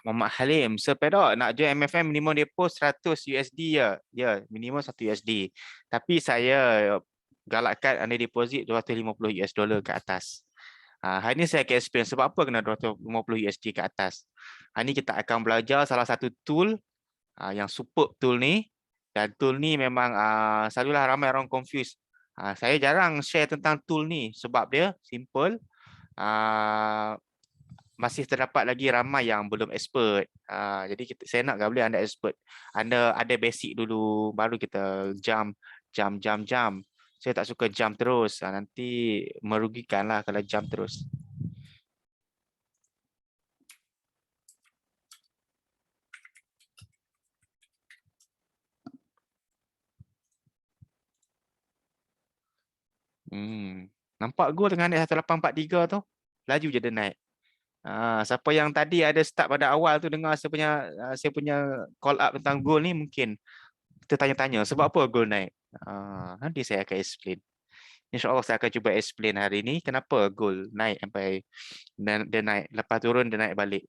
Muhammad Halim, sepedok nak join MFM minimum depo 100 USD ya. Ya, minimum 1 USD. Tapi saya galakkan anda deposit 250 US dollar ke atas. Hari ni saya akan explain sebab apa kena 250 USD ke atas. Hari ni kita akan belajar salah satu tool yang superb tool ni. Dan tool ni memang selalulah ramai orang confuse. Saya jarang share tentang tool ni sebab dia simple. Masih terdapat lagi ramai yang belum expert. Jadi saya nak boleh anda expert. Anda ada basic dulu, baru kita jump. Saya tak suka jump terus. Nanti merugikanlah kalau jump terus. Nampak gol dengan naik 1843 tu? Laju je dia naik. Siapa yang tadi ada start pada awal tu dengar saya punya call up tentang gol ni mungkin kita tanya-tanya sebab apa gol naik. Nanti saya akan explain. InsyaAllah saya akan cuba explain hari ni kenapa gol naik sampai dia naik. Lepas turun dia naik balik.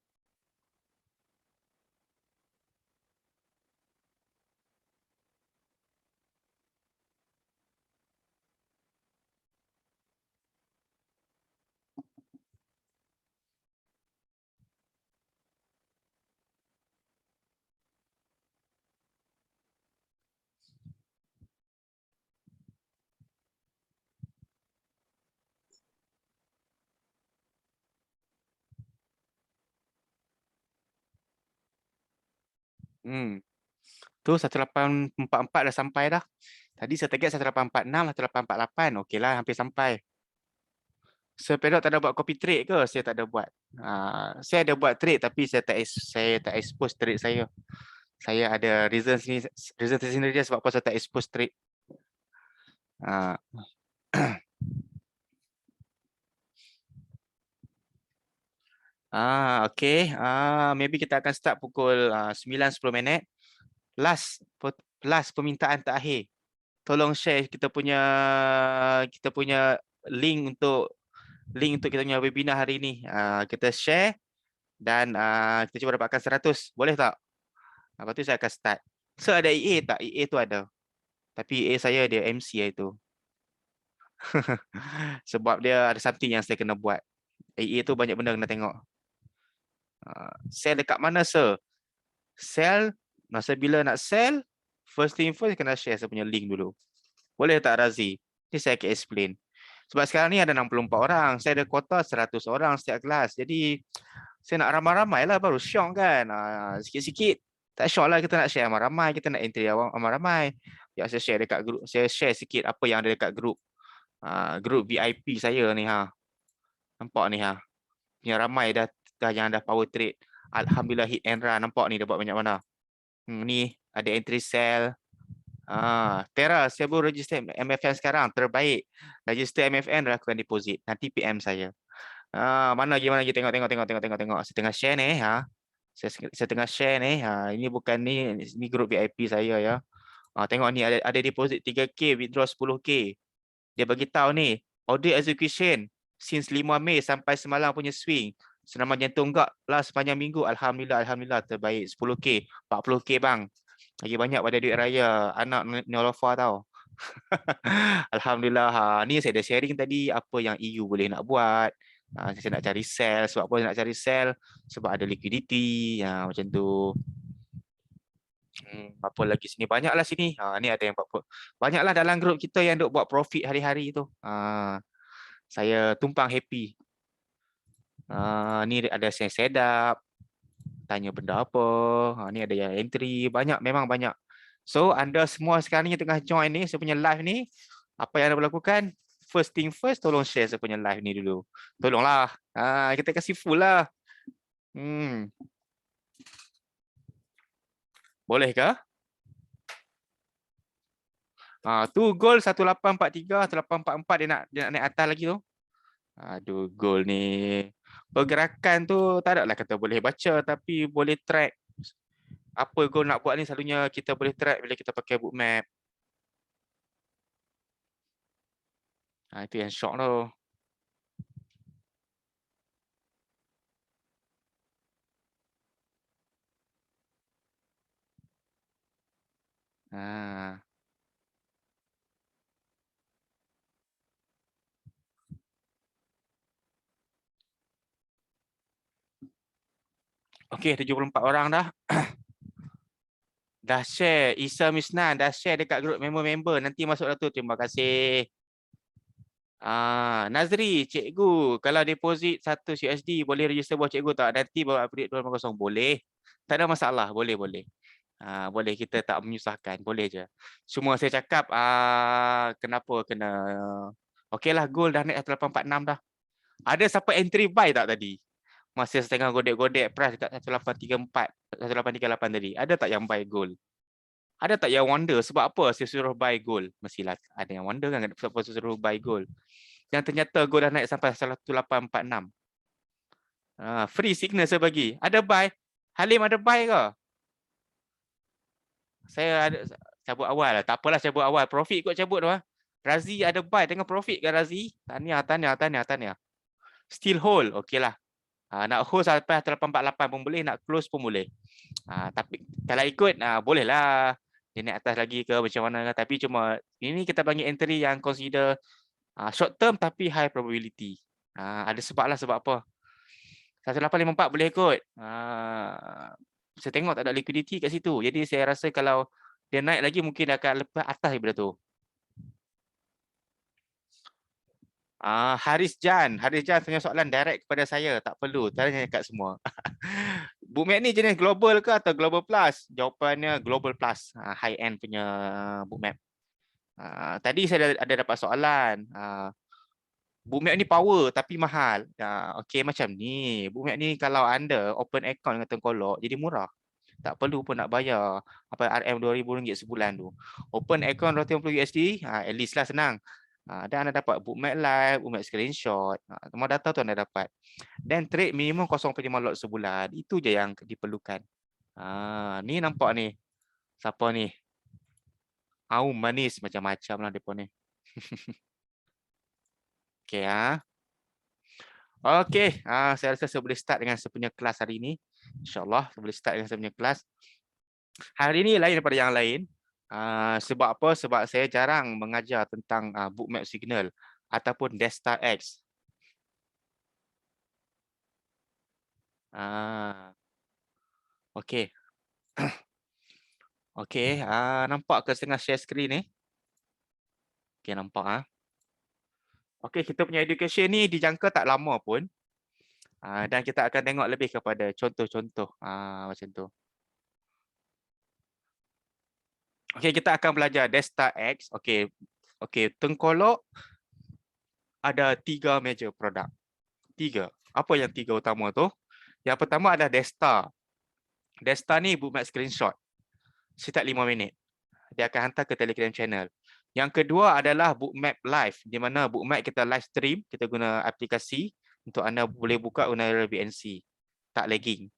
Tu 1844 dah sampai dah. Tadi saya target 1846, 1848. Okeylah, hampir sampai. Sepedok tak ada buat copy trade ke? Saya tak ada buat. Saya ada buat trade tapi saya tak expose trade saya. Saya ada reason tersendiri dia sebab apa saya tak expose trade. Okay. Maybe kita akan start pukul 9-10 minit. Last permintaan terakhir. Tolong share kita punya link untuk kita punya webinar hari ni. Kita share dan kita cuba dapatkan 100. Boleh tak? Lepas tu saya akan start. So ada EA tak? EA tu ada. Tapi EA saya dia MC itu. Sebab dia ada something yang saya kena buat. EA tu banyak benda kena tengok. Sell dekat mana sir? Sell, masa bila nak sell, first thing first kena share saya punya link dulu. Boleh tak Razi? Ini saya akan explain. Sebab sekarang ni ada 64 orang. Saya ada kuota 100 orang setiap kelas. Jadi saya nak ramai-ramai lah baru syok kan. Sikit-sikit. Tak syok lah kita nak share ramai-ramai. Kita nak entry ramai-ramai. Ya, saya share dekat grup. Saya share sikit apa yang ada dekat grup. Grup VIP saya ni. Nampak ni. Yang ramai dah yang dah power trade. Alhamdulillah hit and run. Nampak ni dapat banyak mana. Ni ada entry sell. Tera, saya baru register MFN sekarang. Terbaik. Register MFN lakukan deposit. Nanti PM saya. Mana lagi tengok. Saya tengah share ni. Saya tengah share ni. Ini bukan ni grup VIP saya ya. Tengok ni ada deposit 3K, withdraw 10K. Dia bagi tahu ni, order execution since 5 Mei sampai semalam punya swing. Senaman jantung enggak lah sepanjang minggu. Alhamdulillah terbaik. 10K, 40K bang. Lagi banyak pada duit raya anak Nolofa tau. Alhamdulillah. Ni saya dah sharing tadi apa yang EU boleh nak buat. Saya nak cari sell. Sebab apa nak cari sell? Sebab ada liquidity. Macam tu. Apa lagi sini? Banyaklah sini. Ni ada yang buat. Banyaklah dalam grup kita yang duk buat profit hari-hari tu. Saya tumpang happy. Ni ada yang sedap. Tanya benda apa. Ni ada yang entry. Banyak, memang banyak. So, anda semua sekarang ni tengah join ni, saya punya live ni. Apa yang anda boleh lakukan? First thing first, tolong share saya punya live ni dulu. Tolonglah. Kita kasih full lah. Boleh ke? Tu goal 1843, 1844 dia nak naik atas lagi tu. Aduh, goal ni. Pergerakan tu tak ada lah kata boleh baca tapi boleh track. Apa goal nak buat ni selalunya kita boleh track bila kita pakai bookmap. Itu yang shock tu. Ha. Okey, 74 orang dah. Dah share. Isa Misnan dah share dekat grup member-member. Nanti masuk dah tu. Terima kasih. Nazri, cikgu, kalau deposit 1 USD boleh register bawah cikgu tak? Nanti bawa update 250. Boleh. Tak ada masalah. Boleh, boleh. Boleh, kita tak menyusahkan. Boleh je. Cuma saya cakap kenapa kena. Okeylah, goal dah naik 1846 dah. Ada siapa entry buy tak tadi? Masa setengah godek-godek price dekat 1834, 1838 tadi. Ada tak yang buy gold? Ada tak yang wonder sebab apa saya suruh buy gold? Mestilah ada yang wonder kan sebab apa saya suruh buy gold. Yang ternyata gold dah naik sampai 1846. Free signal saya bagi. Ada buy? Halim ada buy ke? Saya ada cabut awal lah. Tak apalah cabut awal. Profit kot cabut tu. Razi ada buy dengan profit ke Razi? Tanya. Still hold. Okey lah. Nak hold sampai 848 pun boleh. Nak close pun boleh. Tapi kalau ikut boleh lah. Dia naik atas lagi ke macam mana. Tapi cuma ini kita bagi entry yang consider short term tapi high probability. Ada sebab lah sebab apa. 1854 boleh ikut. Saya tengok tak ada liquidity kat situ. Jadi saya rasa kalau dia naik lagi mungkin dia akan lepas atas daripada tu. Haris Jan tanya soalan direct kepada saya. Tak perlu. Tanya kat semua. Bookmap ni jenis global ke atau global plus? Jawapannya global plus. High end punya bookmap. Tadi saya ada dapat soalan. Bookmap ni power tapi mahal. Okey macam ni. Bookmap ni kalau anda open account dengan Tengkolok jadi murah. Tak perlu pun nak bayar apa RM2,000 sebulan tu. Open account $250 at least lah senang. Dan anda dapat bookmap live, bookmap screenshot. Semua data tu anda dapat. Dan trade minimum 0.5 lot sebulan. Itu je yang diperlukan. Ni nampak ni. Siapa ni? Aum manis macam-macam lah depa ni. Okey Okey, saya rasa saya boleh start dengan saya punya kelas hari ini. InsyaAllah saya boleh start dengan saya punya kelas. Hari ini lain daripada yang lain. Sebab apa? Sebab saya jarang mengajar tentang bookmap signal ataupun Destar X. Okey. Okey, nampak ke setengah share screen ni? Okey, nampak Okey, kita punya education ni dijangka tak lama pun. Dan kita akan tengok lebih kepada contoh-contoh macam tu. Okey, kita akan belajar Destar X. Okey, Tengkolok ada 3 major produk. 3. Apa yang 3 utama tu? Yang pertama adalah Destar. Destar ni bookmap screenshot. Setiap 5 minit. Dia akan hantar ke Telegram channel. Yang kedua adalah bookmap live. Di mana bookmap kita live stream. Kita guna aplikasi untuk anda boleh buka guna VNC. Tak lagging.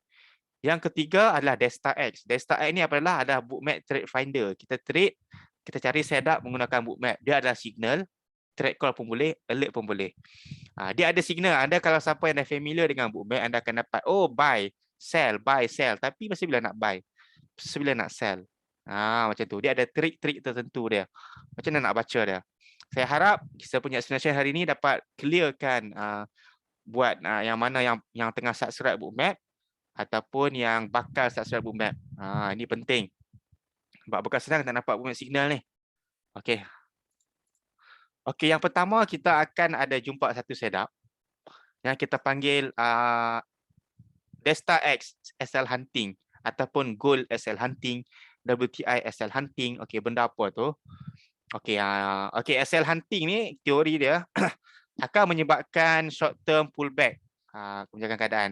Yang ketiga adalah Destar X. Destar X ni adalah bookmap trade finder. Kita trade, kita cari setup menggunakan bookmap. Dia adalah signal. Trade call pun boleh, alert pun boleh. Dia ada signal. Anda kalau siapa yang dah familiar dengan bookmap, anda akan dapat, buy, sell. Tapi masa bila nak buy? Masa bila nak sell? Macam tu. Dia ada trik-trik tertentu dia. Macam mana nak baca dia? Saya harap kita punya explanation hari ini dapat clearkan buat yang mana yang tengah subscribe bookmap ataupun yang bakal subscribe bookmap. Ini penting. Sebab bukan senang tak dapat bookmap signal ni. Okey. Okey, yang pertama kita akan ada jumpa satu setup yang kita panggil Destar X SL Hunting ataupun Gold SL Hunting, WTI SL Hunting. Okey, benda apa tu? Okey, SL Hunting ni teori dia akan menyebabkan short term pullback. Kebijakan keadaan.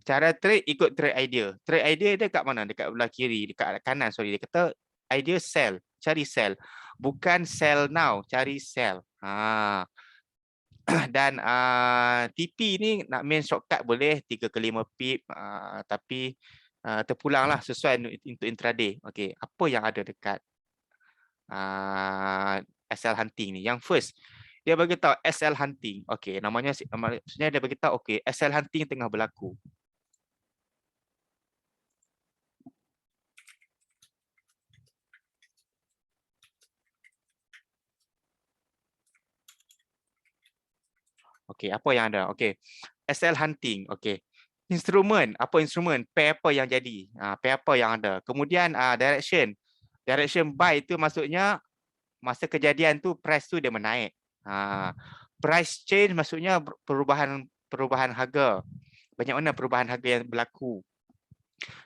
Cara trade ikut trade idea. Trade idea dia kat mana? Dekat belah kiri, dekat kanan sorry. Dia kata idea sell, cari sell. Bukan sell now, cari sell. Dan TP ni nak main shortcut boleh 3 ke 5 pip tapi terpulanglah sesuai untuk intraday. Okey, apa yang ada dekat SL Hunting ni? Yang first, dia bagi tahu SL Hunting. Okey, namanya maksudnya dia bagi tahu okey, SL Hunting tengah berlaku. Okey, apa yang ada? Okey. SL hunting. Okey. Instrumen, apa instrumen? Pair apa yang jadi? Pair apa yang ada? Kemudian direction. Direction buy itu maksudnya masa kejadian tu price tu dia menaik. Price change maksudnya perubahan perubahan harga. Banyak mana perubahan harga yang berlaku.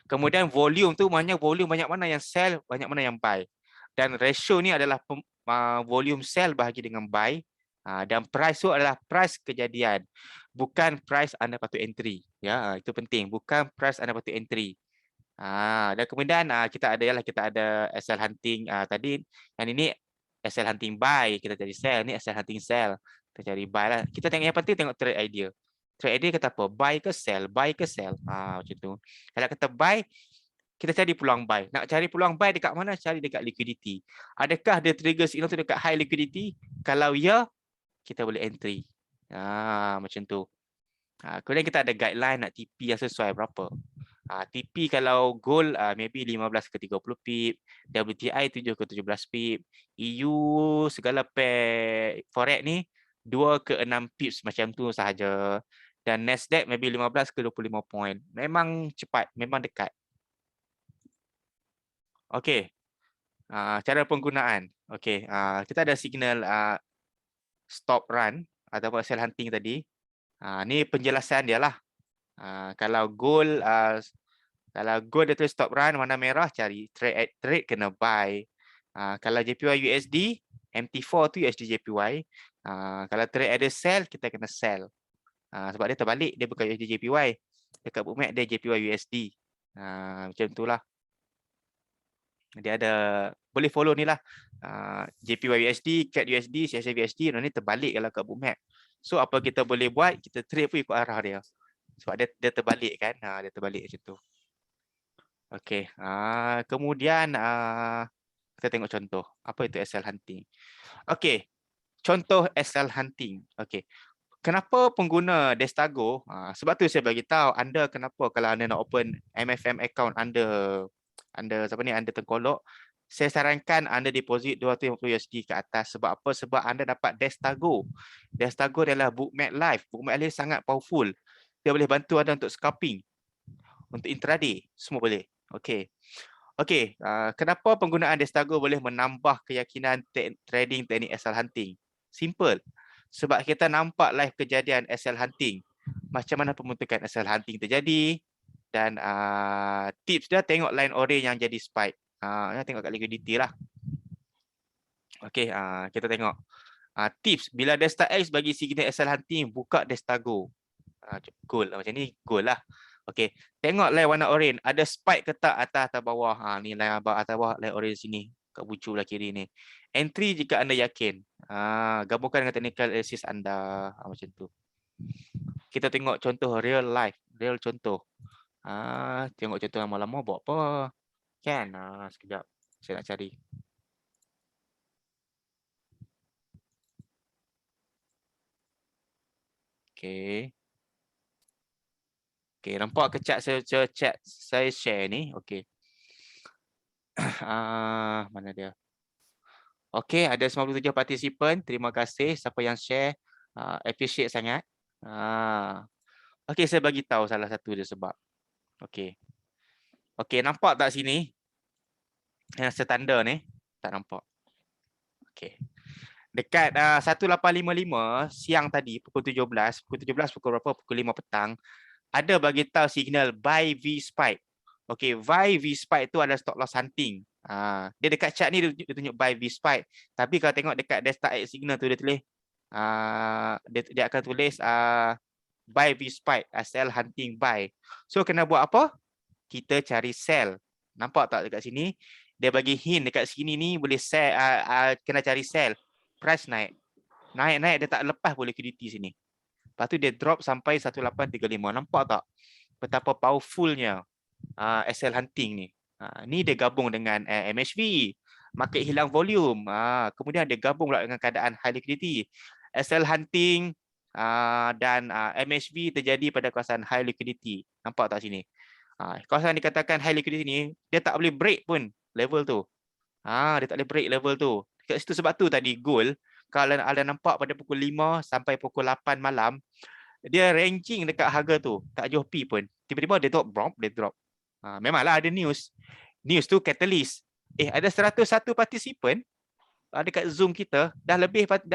Kemudian volume tu maknanya volume banyak mana yang sell, banyak mana yang buy. Dan ratio ni adalah volume sell bahagi dengan buy. Dan price tu adalah price kejadian. Bukan price anda patut entry. Ya, itu penting. Bukan price anda patut entry. Dan kemudian kita ada SL hunting tadi. Yang ini SL hunting buy, kita cari sell. Ni SL hunting sell. Kita cari buy lah. Kita tengok yang penting tengok trade idea. Trade idea kata apa? Buy ke sell? Buy ke sell? Macam tu. Kalau kata buy, kita cari peluang buy. Nak cari peluang buy dekat mana? Cari dekat liquidity. Adakah dia trigger signal tu dekat high liquidity? Kalau ya, kita boleh entry. Macam tu. Kemudian kita ada guideline nak TP yang sesuai berapa. TP kalau gold maybe 15 ke 30 pip, WTI 7 ke 17 pip, EU segala pair forex ni 2 ke 6 pips macam tu sahaja. Dan Nasdaq maybe 15 ke 25 point. Memang cepat, memang dekat. Okey. Cara penggunaan. Okey, kita ada signal stop run ataupun sell hunting tadi. Ni penjelasan dia lah. Kalau gold dia tulis stop run warna merah, cari trade kena buy. Kalau JPY USD MT4 tu USD JPY. Kalau trade ada sell, kita kena sell. Sebab dia terbalik, dia bukan USD JPY. Dekat bookmap dia JPY USD. Macam itulah. Dia ada boleh follow ni lah. JPY USD, CAD USD, CSI USD, ni terbalik kalau kat bookmap. So apa kita boleh buat? Kita trade pun ikut arah dia. Sebab dia terbalik kan. Dia terbalik macam tu. Okey. Kemudian kita tengok contoh. Apa itu SL hunting? Okey. Contoh SL hunting. Okey. Kenapa pengguna Destago? Sebab tu saya bagi tahu anda kenapa kalau anda nak open MFM account anda tengkolok, saya sarankan anda deposit 250 USD ke atas. Sebab apa? Sebab anda dapat Destago. Destago adalah bookmap live. Bookmap live sangat powerful. Dia boleh bantu anda untuk scalping, untuk intraday, semua boleh. Okey. Okey, kenapa penggunaan Destago boleh menambah keyakinan trading teknik SL hunting? Simple. Sebab kita nampak live kejadian SL hunting. Macam mana pembentukan SL hunting terjadi. Dan tips dia tengok line orange yang jadi spike. Tengok kat liquidity lah. Okey, kita tengok. Tips, bila Desta X bagi signal SL hunting, buka Destago. Gold macam ni, gold lah. Okey, tengok line warna orange. Ada spike ke tak atas atau bawah? Ni line atas bawah, line orange sini. Kat bucu belah kiri ni. Entry jika anda yakin. Gabungkan dengan technical analysis anda. Macam tu. Kita tengok contoh real life. Real contoh. Tengok contoh lama-lama buat apa. Kan? Sekejap. Saya nak cari. Okey. Okey, nampak ke chat saya share ni? Okey. Mana dia? Okey, ada 97 partisipan. Terima kasih siapa yang share. Appreciate sangat. Okey, saya bagi tahu salah satu dia sebab. Okey. Okey, nampak tak sini? Yang setanda ni? Tak nampak. Okey. Dekat 1855 siang tadi pukul 17, pukul berapa? Pukul 5 petang. Ada bagi tahu signal buy V spike. Okey, buy V spike tu adalah stop loss hunting. Dia dekat chart ni dia tunjuk buy V spike. Tapi kalau tengok dekat desktop X signal tu dia tulis dia akan tulis buy V spike, sell hunting buy. So kena buat apa? Kita cari sell. Nampak tak dekat sini? Dia bagi hint dekat sini ni boleh sell, kena cari sell. Price naik. Naik dia tak lepas boleh liquidity sini. Lepas tu dia drop sampai 1835. Nampak tak? Betapa powerfulnya SL hunting ni. Ni dia gabung dengan MHV. Market hilang volume. Kemudian dia gabung pula dengan keadaan high liquidity. SL hunting dan MHV terjadi pada kawasan high liquidity. Nampak tak sini? Kawasan dikatakan high liquidity ni, dia tak boleh break pun level tu. Dia tak boleh break level tu. Kat situ sebab tu tadi gold kalau anda nampak pada pukul 5 sampai pukul 8 malam, dia ranging dekat harga tu, tak jauh pi pun. Tiba-tiba dia drop. Memanglah ada news. News tu catalyst. Ada 101 participant dekat Zoom kita, dah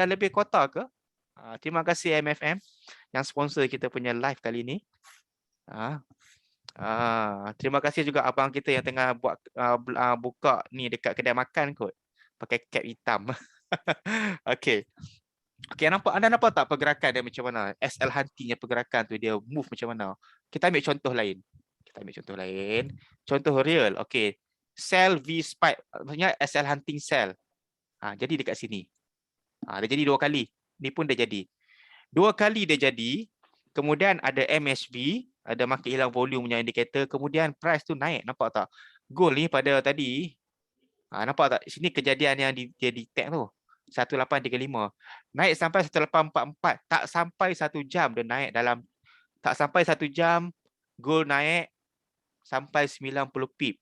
lebih kuota ke? Terima kasih MFM yang sponsor kita punya live kali ni. Terima kasih juga abang kita yang tengah buat buka ni dekat kedai makan kot. Pakai cap hitam. Okey. Okey, anda nampak tak pergerakan dia macam mana? SL Hunting yang pergerakan tu dia move macam mana? Kita ambil contoh lain. Contoh real. Okey. Sell V spike. Maksudnya SL Hunting sell. Jadi dekat sini. Dia jadi 2 kali. Ni pun dah jadi. 2 kali dia jadi. Kemudian ada MHB, ada market hilang volume punya indikator. Kemudian price tu naik. Nampak tak? Gold ni pada tadi. Nampak tak? Sini kejadian yang dia detect tu. 1835. Naik sampai 1844. Tak sampai 1 jam dia naik dalam. Tak sampai 1 jam. Gold naik sampai 90 pip.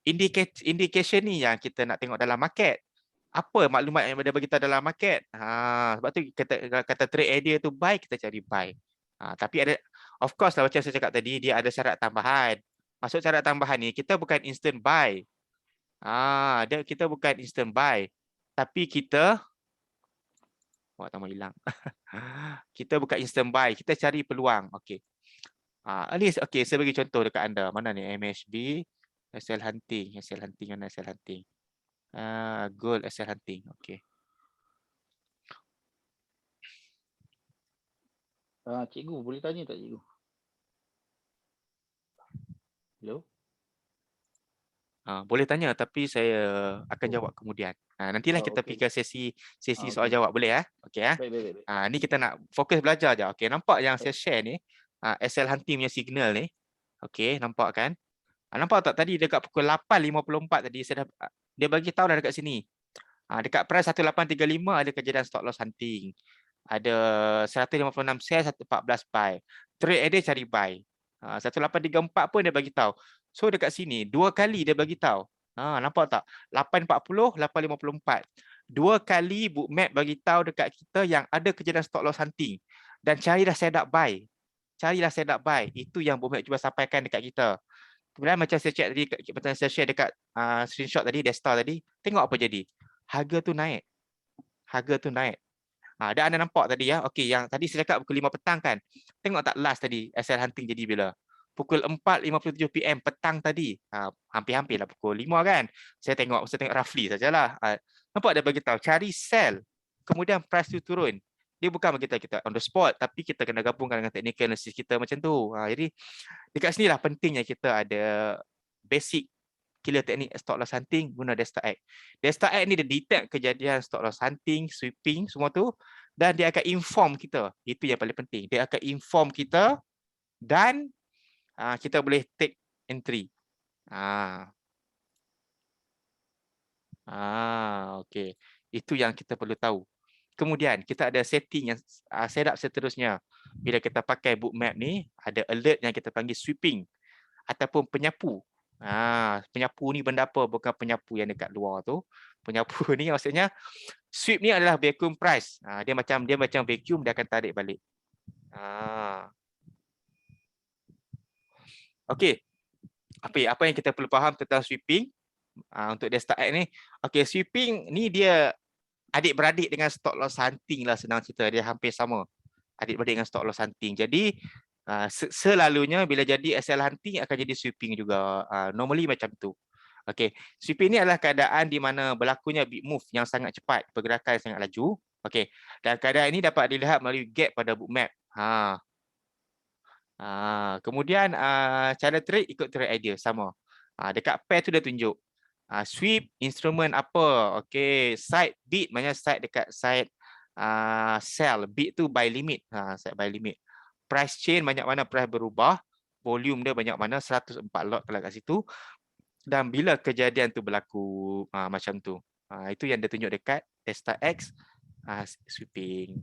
Indication ni yang kita nak tengok dalam market. Apa maklumat yang dia bagi tahu dalam market? Sebab tu kata trade idea tu buy, kita cari buy. Tapi ada, of course lah macam saya cakap tadi, dia ada syarat tambahan. Maksud syarat tambahan ni, kita bukan instant buy. Kita bukan instant buy. Tapi kita hilang. Kita bukan instant buy, kita cari peluang. Okey. Ni okey, saya bagi contoh dekat anda. Mana ni MHB, SL Hunting, mana SL Hunting? Gold SL Hunting. Okey. Cikgu, boleh tanya tak cikgu? Hello? Boleh tanya tapi saya akan jawab kemudian. Nantilah kita pergi ke sesi soal jawab, boleh Okey Baik. Ni kita nak fokus belajar je. Okey, nampak yang saya share ni, SL Hunting punya signal ni. Okey, nampak kan? Nampak tak tadi dekat pukul 8.54 tadi dia bagi tahu dah dekat sini. Dekat price 1835 ada kejadian stop loss hunting. Ada 156 sell, 114 buy. Trade idea cari buy. 1834 pun dia bagi tahu. So dekat sini 2 kali dia bagi tahu. Nampak tak? 840, 854. 2 kali bookmap bagi tahu dekat kita yang ada kejadian stop loss hunting dan carilah setup buy. Itu yang bookmap cuba sampaikan dekat kita. Kemudian macam saya cek tadi, macam saya share dekat screenshot tadi, desktop tadi, tengok apa jadi. Harga tu naik. Dan anda nampak tadi okey, yang tadi saya cakap pukul 5 petang kan. Tengok tak last tadi SL Hunting jadi bila? Pukul 4.57 PM petang tadi. Hampir-hampir lah pukul 5 kan. Saya tengok roughly sajalah. Nampak dia bagi tahu cari sell. Kemudian price tu turun. Dia bukan bagi tahu kita on the spot, tapi kita kena gabungkan dengan technical analysis kita macam tu. Jadi dekat sinilah pentingnya kita ada basic killer teknik stop loss hunting guna Desktop X. Desktop X ni dia detect kejadian stop loss hunting, sweeping, semua tu, dan dia akan inform kita. Itu yang paling penting. Dia akan inform kita dan kita boleh take entry. Okey. Itu yang kita perlu tahu. Kemudian kita ada setting yang setup seterusnya. Bila kita pakai bookmap ni, ada alert yang kita panggil sweeping ataupun penyapu. Penyapu ni benda apa? Bukan penyapu yang dekat luar tu. Penyapu ni maksudnya sweep ni adalah vacuum price. Dia macam vacuum, dia akan tarik balik. Okey. Apa yang kita perlu faham tentang sweeping untuk Desktop X ni? Okey, sweeping ni dia adik-beradik dengan stop loss hunting lah, senang cerita. Dia hampir sama. Adik-beradik dengan stop loss hunting. Jadi selalunya bila jadi SL hunting akan jadi sweeping juga. Normally macam tu. Okey, sweeping ni adalah keadaan di mana berlakunya big move yang sangat cepat, pergerakan yang sangat laju. Okey, dan keadaan ini dapat dilihat melalui gap pada bookmap. Kemudian cara trade ikut trade idea sama. Dekat pair tu dia tunjuk. Sweep instrumen apa? Okey, side bid maknanya side dekat side sell. Bid tu buy limit. Side buy limit. Price chain banyak mana price berubah, volume dia banyak mana 104 lot kalau kat situ. Dan bila kejadian tu berlaku macam tu. Itu yang dia tunjuk dekat Desktop X sweeping.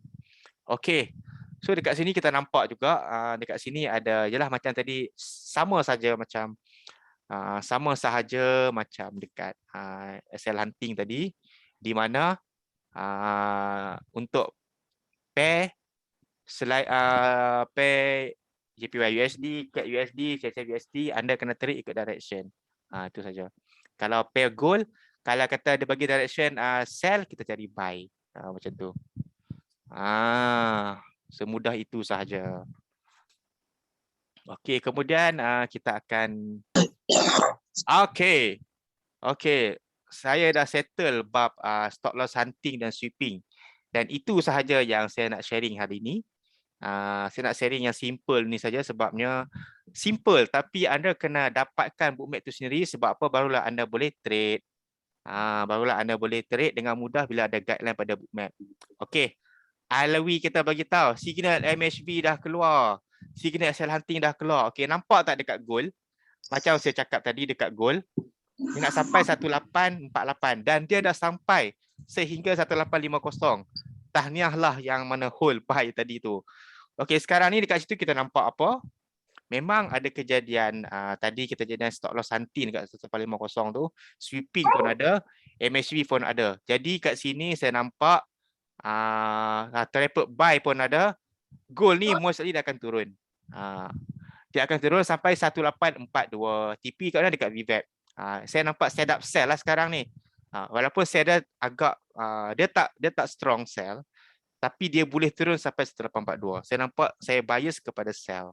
Okey. So dekat sini kita nampak juga dekat sini ada jelah macam tadi sama saja macam dekat SL hunting tadi, di mana Untuk pair pair JPY USD, CAD USD, CHF USD, anda kena tarik ikut direction. Itu saja. Kalau pair gold, kalau kata dia bagi direction sell, kita cari buy. Macam tu. Semudah itu sahaja. Okey, kemudian kita akan Okey. Saya dah settle bab stop loss hunting dan sweeping. Dan itu sahaja yang saya nak sharing hari ini. Saya nak sharing yang simple ni saja sebabnya simple tapi anda kena dapatkan bookmap tu sendiri sebab apa barulah anda boleh trade. Barulah anda boleh trade dengan mudah bila ada guideline pada bookmap. Okey. Alawi kita bagi tahu signal MHV dah keluar. Signal sell hunting dah keluar. Okey, nampak tak dekat gold? Macam saya cakap tadi dekat gold, dia nak sampai 1848 dan dia dah sampai sehingga 1850. Tahniahlah yang mana hold buy tadi tu. Okey, sekarang ni dekat situ kita nampak apa? Memang ada kejadian tadi kita kejadian stop loss hunting dekat 1850 tu, sweeping pun ada, MHV pun ada. Jadi kat sini saya nampak trapper buy pun ada. Gold ni mostly dia akan turun. Dia akan turun sampai 1842. TP kat mana dekat VWAP. Saya nampak setup sell lah sekarang ni. Walaupun saya dah agak dia tak strong sell, tapi dia boleh turun sampai 1842. Saya nampak saya bias kepada sell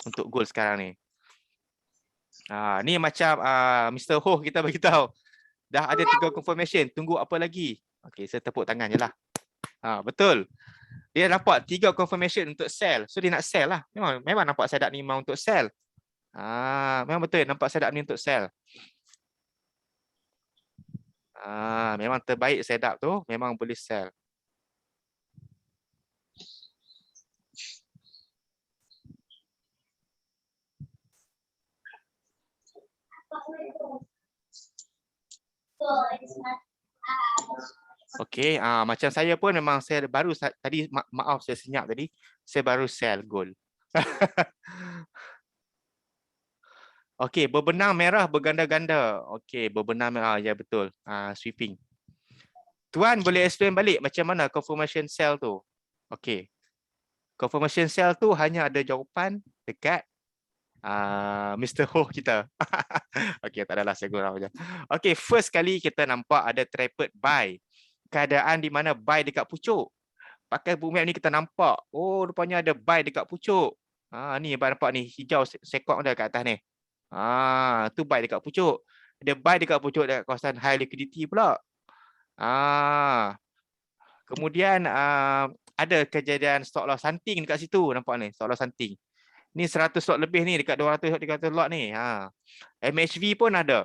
untuk gold sekarang ni. Ni macam Mr. Ho kita bagi tahu. Dah ada 3 confirmation, tunggu apa lagi? Okey, saya tepuk tangan je lah. Betul. Dia nampak 3 confirmation untuk sell. So dia nak sell lah. Memang nampak setup ni memang untuk sell. Memang betul nampak setup ni untuk sell. Memang terbaik setup tu, memang boleh sell. Okey, macam saya pun memang saya baru tadi maaf saya senyap tadi, saya baru sell gold. Okey, berbenang merah berganda-ganda. Okey, berbenang merah ya betul. Sweeping. Tuan boleh explain balik macam mana confirmation sell tu? Okey. Confirmation sell tu hanya ada jawapan dekat Mr. Ho kita. Okey, tak adalah saya gurau je. Okey, first kali kita nampak ada trapper buy. Keadaan di mana buy dekat pucuk. Pakai bookmap ni kita nampak, oh rupanya ada buy dekat pucuk. Ni nampak ni hijau sekok dia kat atas ni. Tu buy dekat pucuk. Dia buy dekat pucuk dekat kawasan high liquidity pula. Kemudian ada kejadian stop loss hunting dekat situ, nampak ni, stop loss hunting. Ni 100 lot lebih ni dekat 200 lot ni. MHV pun ada.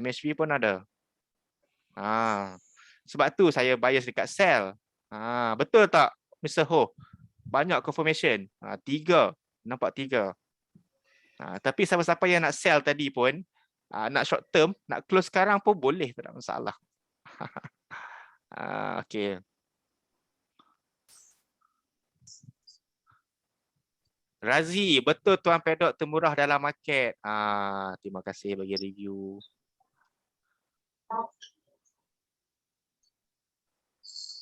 MHV pun ada. Sebab tu saya bias dekat sell. Betul tak Mr. Ho? Banyak confirmation. 3. Nampak 3. Tapi siapa-siapa yang nak sell tadi pun, nak short term, nak close sekarang pun boleh, tak ada masalah. Okey. Razi, betul Tuan Pedok termurah dalam market. Terima kasih bagi review.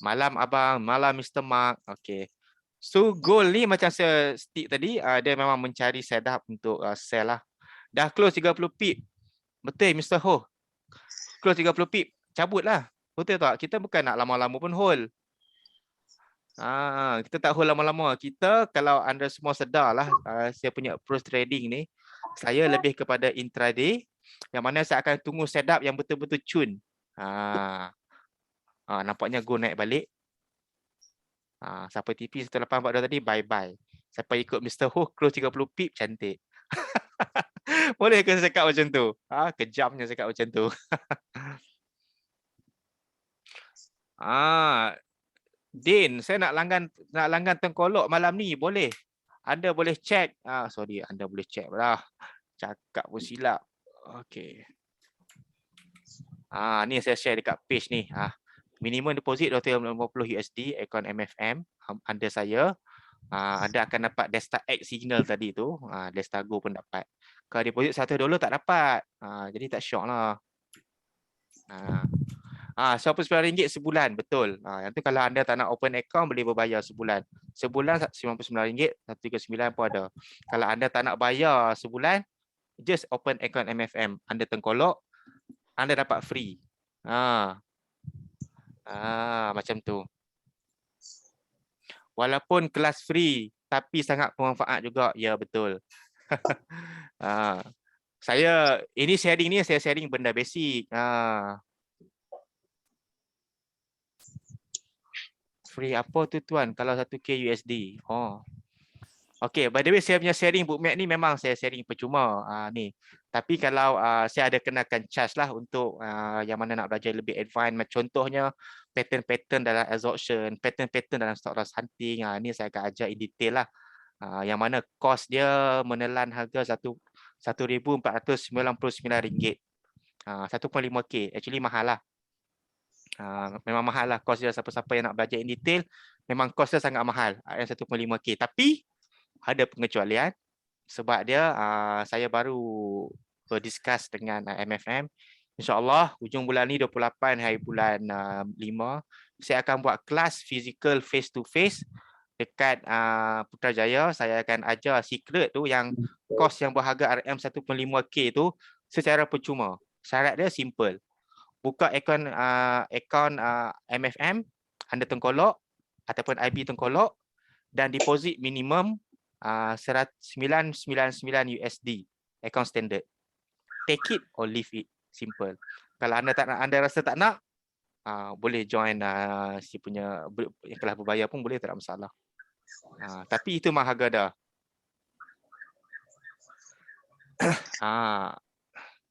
Malam abang, malam Mr. Mark. Okey. So gold ni macam saya stick tadi, dia memang mencari setup untuk sell lah. Dah close 30 pip. Betul Mr. Ho. Close 30 pip, cabut lah. Betul tak? Kita bukan nak lama-lama pun hold. Kita tak hold lama-lama. Kita kalau anda semua sedar lah, saya punya approach trading ni, saya lebih kepada intraday, yang mana saya akan tunggu setup yang betul-betul cun. Nampaknya go naik balik. Siapa TP 1842 tadi, bye-bye. Siapa ikut Mr. Ho, close 30 pip, cantik. Boleh ke saya cakap macam tu? Kejamnya saya cakap macam tu. Din, saya nak langgan tengkolok malam ni, boleh? Anda boleh check. Sorry, anda boleh check lah. Cakap pun silap. Okey. Ni saya share dekat page ni. Minimum deposit $250 USD account MFM anda saya. Anda akan dapat Desta X signal tadi tu. Desta Go pun dapat. Kalau deposit $100 tak dapat. Jadi tak syok lah. RM99 sebulan, betul. Yang tu kalau anda tak nak open account boleh berbayar sebulan. Sebulan RM99, 139 pun ada. Kalau anda tak nak bayar sebulan, just open account MFM. Anda tengkolok, anda dapat free. Macam tu. Walaupun kelas free, tapi sangat bermanfaat juga. Ya, betul. Ini sharing ni, saya sharing benda basic. Free apa tu tuan kalau 1K USD? Okay, by the way saya punya sharing bookmap ni memang saya sharing percuma ni. Tapi kalau saya ada kenakan charge lah untuk yang mana nak belajar lebih advance. Contohnya pattern-pattern dalam absorption, pattern-pattern dalam stop loss hunting. Ni saya akan ajar in detail lah. Yang mana kos dia menelan harga RM1,499. 1.5K. Actually mahal lah. Memang mahal lah kos dia. Siapa-siapa yang nak belajar in detail, memang kos dia sangat mahal. Yang 1.5K. Tapi ada pengecualian sebab dia saya baru berdiskus dengan MFM. InsyaAllah hujung bulan ni 28 hari bulan 5 saya akan buat kelas physical face to face dekat Putrajaya. Saya akan ajar secret tu yang kos yang berharga RM 1.5K tu secara percuma. Syarat dia simple. Buka akaun MFM, anda tengkolok ataupun IB tengkolok dan deposit minimum 999 USD account standard. Take it or leave it, simple. Kalau anda tak nak, anda rasa tak nak, boleh join si punya yang kelas berbayar pun boleh, tak ada masalah. Tapi itu mah harga dah.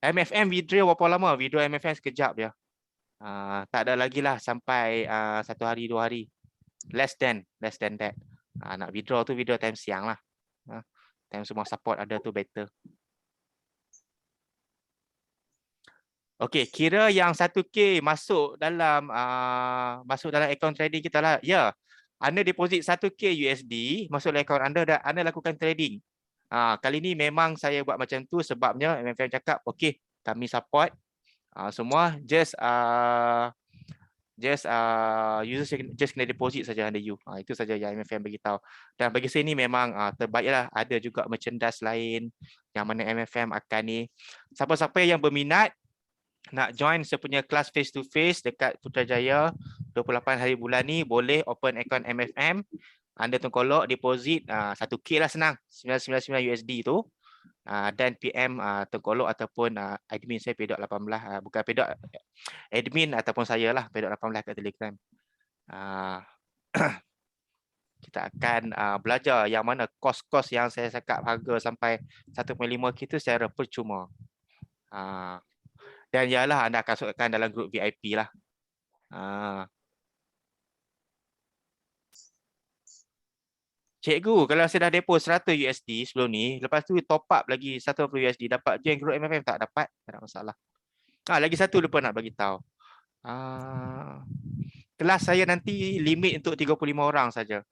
MFM withdraw berapa lama? Withdraw MFM sekejap je. Tak ada lagi lah sampai 1 hari 2 hari. Less than that. Nak withdraw tu withdraw time siang lah. Time semua support ada tu better. Okey, kira yang 1K masuk dalam account trading kita lah. Ya. Anda deposit 1K USD masuk dalam account anda dan anda lakukan trading. Kali ni memang saya buat macam tu sebabnya MFM cakap okey, kami support semua just user just kena deposit saja under you. Itu saja yang MFM bagi tahu. Dan bagi saya ni memang terbaiklah. Ada juga merchandise lain yang mana MFM akan ni. Siapa-siapa yang berminat nak join sepunya kelas face to face dekat Putrajaya 28 hari bulan ni, boleh open account MFM. Anda tengkolok deposit 1K lah, senang, 999 USD tu. Dan PM tengkolok ataupun admin saya P.18, bukan admin ataupun saya lah P.18 kat Telegram. Kita akan belajar yang mana kos-kos yang saya cakap harga sampai 1.5K itu secara percuma. Dan ialah anda akan masukkan dalam grup VIP lah. Cikgu, kalau saya dah depo 100 USD sebelum ni, lepas tu top up lagi 150 USD, dapat join grup MFM tak? Dapat, tak ada masalah. Lagi satu lupa nak bagi tahu. Kelas saya nanti limit untuk 35 orang saja.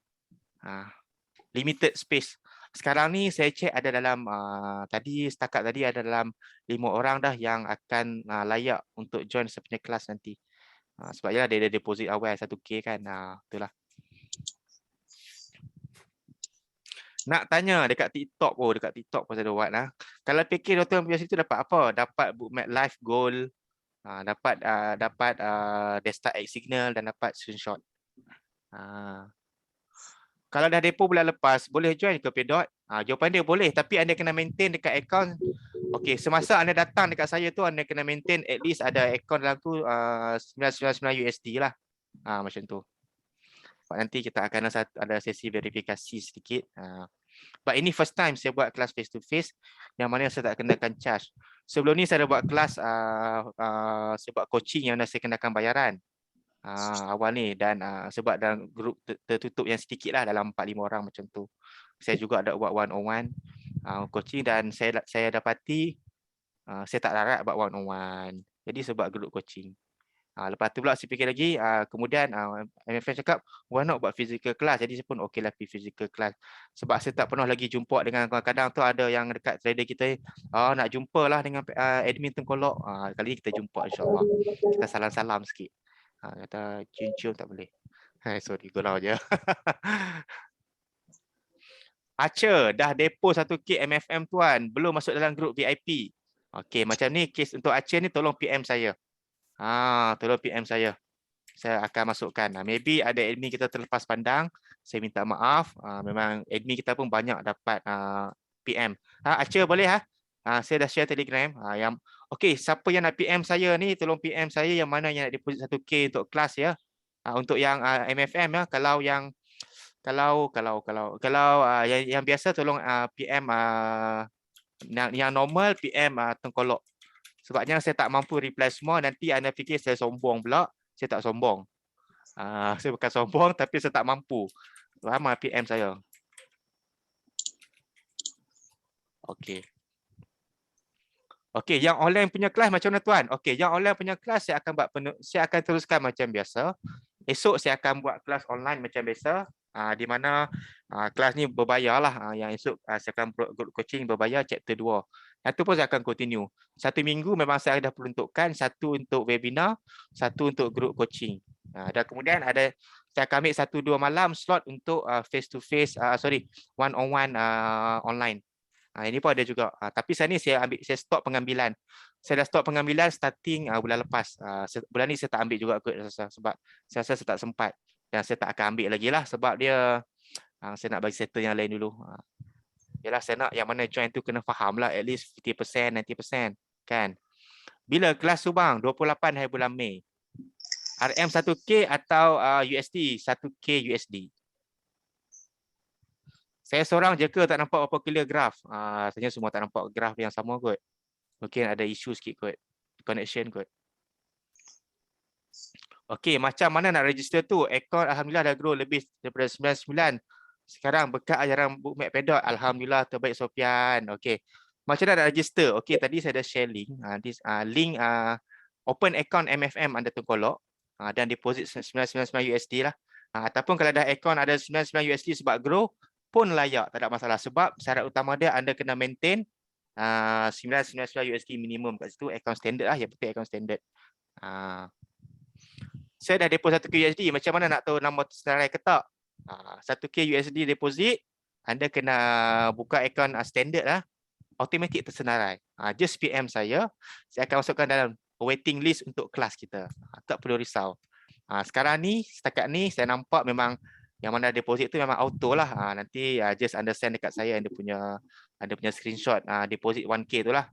Limited space. Sekarang ni saya cek ada dalam setakat tadi ada dalam 5 orang dah yang akan layak untuk join sepunya kelas nanti. Sebab ya dia ada deposit awal 1K kan. Itulah. Nak tanya dekat TikTok pun saya ada buat lah. Kalau fikir doktor punya situ dapat apa? Dapat bookmap live goal, dapat desktop X signal dan dapat screenshot. Kalau dah depo bulan lepas, boleh join ke P.dot? Jawapan dia boleh, tapi anda kena maintain dekat akaun. Okey, semasa anda datang dekat saya tu, anda kena maintain at least ada akaun dalam tu 999 USD lah. Macam tu. Nanti kita akan ada sesi verifikasi sedikit. But ini first time saya buat kelas face to face yang mana saya tak kenakan charge. Sebelum ni saya ada buat kelas saya buat coaching yang saya kenakan bayaran awal ni, dan sebab dalam grup tertutup yang sedikit lah, dalam 4-5 orang macam tu. Saya juga ada buat one-on-one coaching dan saya dapati saya tak larat buat one-on-one. Jadi sebab grup coaching. Lepas tu pula saya fikir lagi, kemudian my friend cakap, why not buat physical class? Jadi saya pun okey lah pergi physical class. Sebab saya tak pernah lagi jumpa dengan, kadang tu ada yang dekat trader kita, nak jumpa lah dengan admin Tengkolok. Kali ni kita jumpa insyaAllah. Kita salam-salam sikit. Kata cium-cium tak boleh. Sorry, gurau je. Archer, dah depo 1K MFM tuan. Belum masuk dalam grup VIP. Okey, macam ni kes untuk Archer ni tolong PM saya. Tolong PM saya. Saya akan masukkan. Maybe ada admin kita terlepas pandang. Saya minta maaf. Memang admin kita pun banyak dapat PM. Archer boleh saya dah share Telegram. Okey, siapa yang nak PM saya ni, tolong PM saya yang mana yang nak deposit 1K untuk kelas ya. Untuk yang MFM ya. Kalau yang biasa tolong PM yang normal PM Tengkolok. Sebabnya saya tak mampu reply semua, nanti anda fikir saya sombong pula. Saya tak sombong. Saya bukan sombong tapi saya tak mampu. Faham PM saya. Okey. Okey, yang online punya kelas macam mana tuan? Okey, yang online punya kelas saya akan teruskan macam biasa. Esok saya akan buat kelas online macam biasa. Di mana kelas ni berbayar lah. Yang esok saya akan group coaching berbayar chapter 2. Yang tu pun saya akan continue. 1 minggu memang saya dah peruntukkan, 1 untuk webinar, 1 untuk group coaching. Dan kemudian saya akan ambil 1-2 malam slot untuk face to face, one on one online. Ini pun ada juga. Tapi saya stop pengambilan. Saya dah stop pengambilan starting bulan lepas. Bulan ni saya tak ambil juga kot sebab saya rasa saya tak sempat. Dan saya tak akan ambil lagi lah sebab dia saya nak bagi settle yang lain dulu. Yalah, saya nak yang mana join tu kena faham lah at least 50%, 90%. Kan? Bila kelas tu bang? 28 hari bulan Mei. RM 1K atau USD? 1K USD. Saya seorang je ke tak nampak apa clear graph? Sebenarnya semua tak nampak graph yang sama kot. Mungkin ada isu sikit kot. Connection kot. Okey, macam mana nak register tu? Akaun alhamdulillah dah grow lebih daripada 99. Sekarang berkat ajaran Bookmap Pedot, alhamdulillah terbaik Sofian. Okey. Macam mana nak register? Okey, tadi saya dah share link. Link open account MFM under Tengkolok dan deposit 999 USD lah. Ataupun kalau dah account ada 99 USD sebab grow pun layak, tak ada masalah. Sebab syarat utama dia anda kena maintain 999 USD minimum kat situ. Account standard lah, yang penting account standard. Saya dah deposit 1K USD. Macam mana nak tahu nama tersenarai ke tak? 1K USD deposit, anda kena buka akaun standard lah. Automatik tersenarai. Just PM saya akan masukkan dalam waiting list untuk kelas kita. Tak perlu risau. Sekarang ni, setakat ni saya nampak memang yang mana deposit tu memang auto lah. Nanti just understand dekat saya ada punya screenshot deposit 1K tu lah.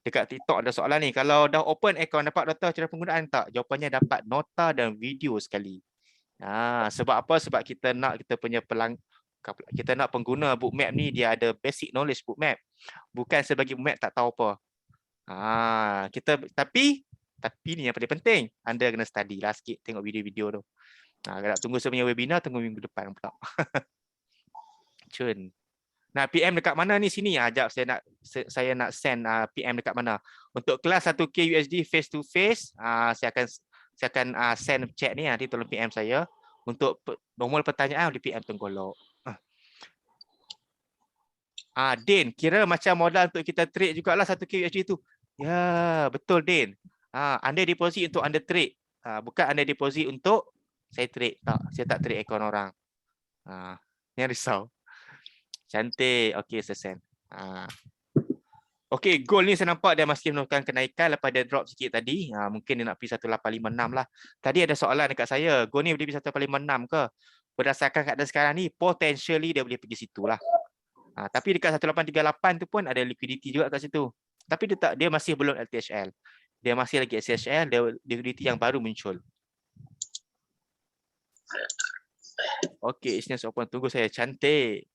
Dekat TikTok ada soalan ni, kalau dah open account dapat nota cara penggunaan tak? Jawapannya dapat nota dan video sekali. Sebab apa? Sebab kita nak pengguna Bookmap ni dia ada basic knowledge Bookmap. Bukan sebagai Bookmap tak tahu apa. Tapi ni yang paling penting. Anda kena study lah sikit, tengok video-video tu. Kalau nak tunggu saya punya webinar, tunggu minggu depan pula. Cun. Nak PM dekat mana ni? Sini. Sekejap saya nak send PM dekat mana. Untuk kelas 1K USD face to face, saya akan send chat ni, nanti tolong PM saya. Untuk normal pertanyaan di PM Tengkolok. Din, kira macam modal untuk kita trade jugalah 1K USD tu. Ya, betul Din. Anda deposit untuk anda trade. Bukan anda deposit untuk saya trade. Tak, saya tak trade akaun orang. Yang risau. Cantik. Okey, saya send. Okey, gold ni saya nampak dia masih menunjukkan kenaikan lepas dia drop sikit tadi. Mungkin dia nak pergi 1856 lah. Tadi ada soalan dekat saya, gold ni boleh pergi 1856 ke? Berdasarkan keadaan sekarang ni, potentially dia boleh pergi situ lah. Tapi dekat 1838 tu pun ada liquidity juga kat situ. Tapi dia masih belum LTHL. Dia masih lagi SHL, dia liquidity yang baru muncul. Okey, Isnes open. Tunggu saya. Cantik.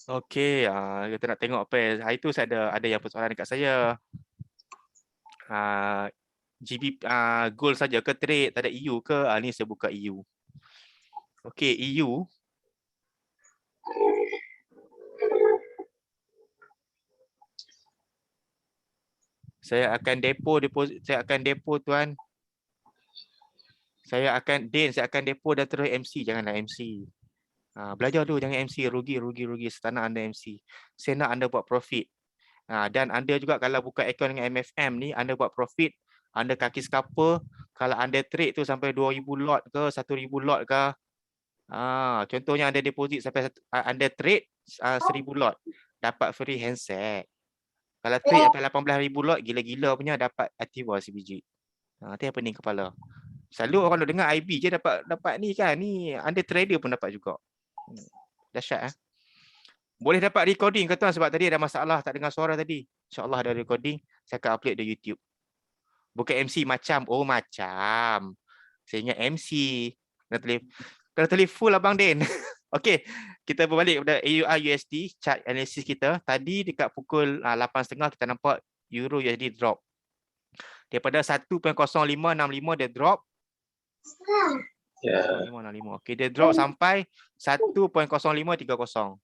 Okey, kita nak tengok apa. Hari tu saya ada yang persoalan dekat saya. GB gold saja ke trade, tak ada EU ke? Ni saya buka EU. Okey, EU. Saya akan deposit, saya akan depo tuan. Saya akan depo dan terus MC, janganlah MC. Belajar dulu, jangan MC, rugi. Saya tak nak anda MC. Saya nak anda buat profit. Dan anda juga kalau buka akaun dengan MFM ni, anda buat profit, anda kaki scalper, kalau anda trade tu sampai 2000 lot ke, 1000 lot ke, contohnya anda deposit sampai anda trade 1000 lot, dapat free handset. Kalau trade sampai 18,000 lot, gila-gila punya dapat Activa sebiji. Itu yang pening kepala. Selalu orang duk dengar IB je dapat ni kan, ni anda trader pun dapat juga. Dahsyat. Boleh dapat recording ke tuan sebab tadi ada masalah tak dengar suara tadi. InsyaAllah ada recording, saya akan upload di YouTube. Bukan MC macam, macam. Saya ingat MC. Kena tulis full Abang Din. Okey, kita berbalik kepada AUR USD chart analysis kita. Tadi dekat pukul 8.30 kita nampak Euro USD drop. Daripada 1.0565 dia drop. 1.0565. Okey, dia drop sampai 1.0530.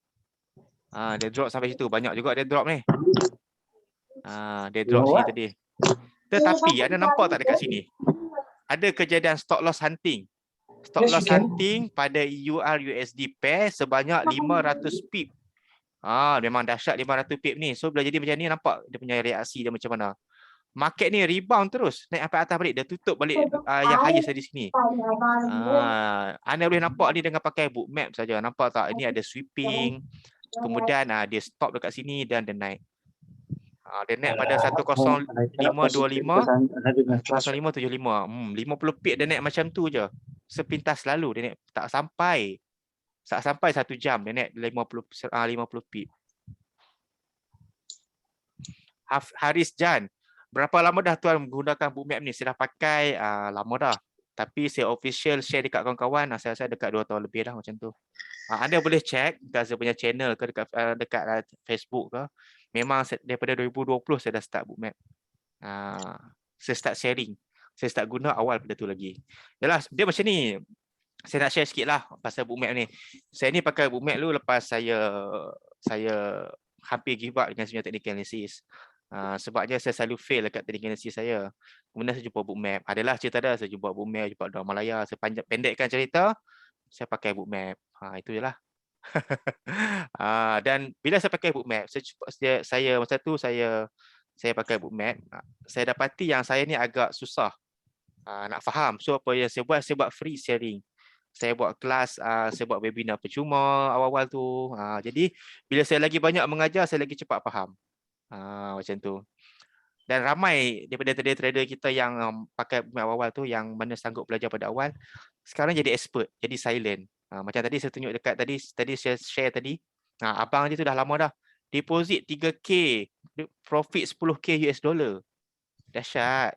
Dia drop sampai situ. Banyak juga dia drop ni. Dia drop sini tadi. Tetapi ada nampak tak dekat sini? Ada kejadian stop loss hunting. Stop loss hunting pada EUR USD pair sebanyak 500 pip. Memang dahsyat 500 pip ni. So bila jadi macam ni nampak dia punya reaksi dia macam mana. Market ni rebound terus. Naik sampai atas balik. Dia tutup balik yang highest di sini. Anda boleh nampak ni dengan pakai book map saja. Nampak tak? Ini ada sweeping. Kemudian dia stop dekat sini dan dia naik. Dia naik pada 10525, 10575. 50 pip dia naik macam tu je. Sepintas lalu dia naik tak sampai 1 jam dia naik 50 pip. Haris Jan, berapa lama dah tuan menggunakan bookmap ni? Saya dah pakai lama dah. Tapi saya official share dekat kawan-kawan, saya rasa dekat 2 tahun lebih dah macam tu. Anda boleh check dekat saya punya channel ke dekat Facebook ke. Memang daripada 2020 saya dah start bookmap. Saya start sharing. Saya start guna awal pada tu lagi. Yalah, dia macam ni. Saya nak share sikit lah pasal bookmap ni. Saya ni pakai bookmap dulu lepas saya hampir give up dengan sebenarnya technical analysis. Sebabnya saya selalu fail dekat technical analysis saya. Kemudian saya jumpa bookmap. Adalah cerita dah, saya jumpa bookmap, jumpa Dora Malaya. Saya pendekkan cerita, saya pakai bookmap. Itu je lah. Dan bila saya pakai bookmap, saya masa tu saya pakai bookmap, saya dapati yang saya ni agak susah nak faham. So apa yang saya buat free sharing. Saya buat kelas, saya buat webinar percuma awal-awal tu. Jadi bila saya lagi banyak mengajar, saya lagi cepat faham. Macam tu. Dan ramai daripada trader-trader kita yang pakai bookmap awal tu, yang mana sanggup belajar pada awal, sekarang jadi expert, jadi silent. Macam tadi saya tunjuk dekat tadi saya share tadi. Abang dia tu dah lama dah. Deposit 3K, profit 10K US dollar. Dahsyat.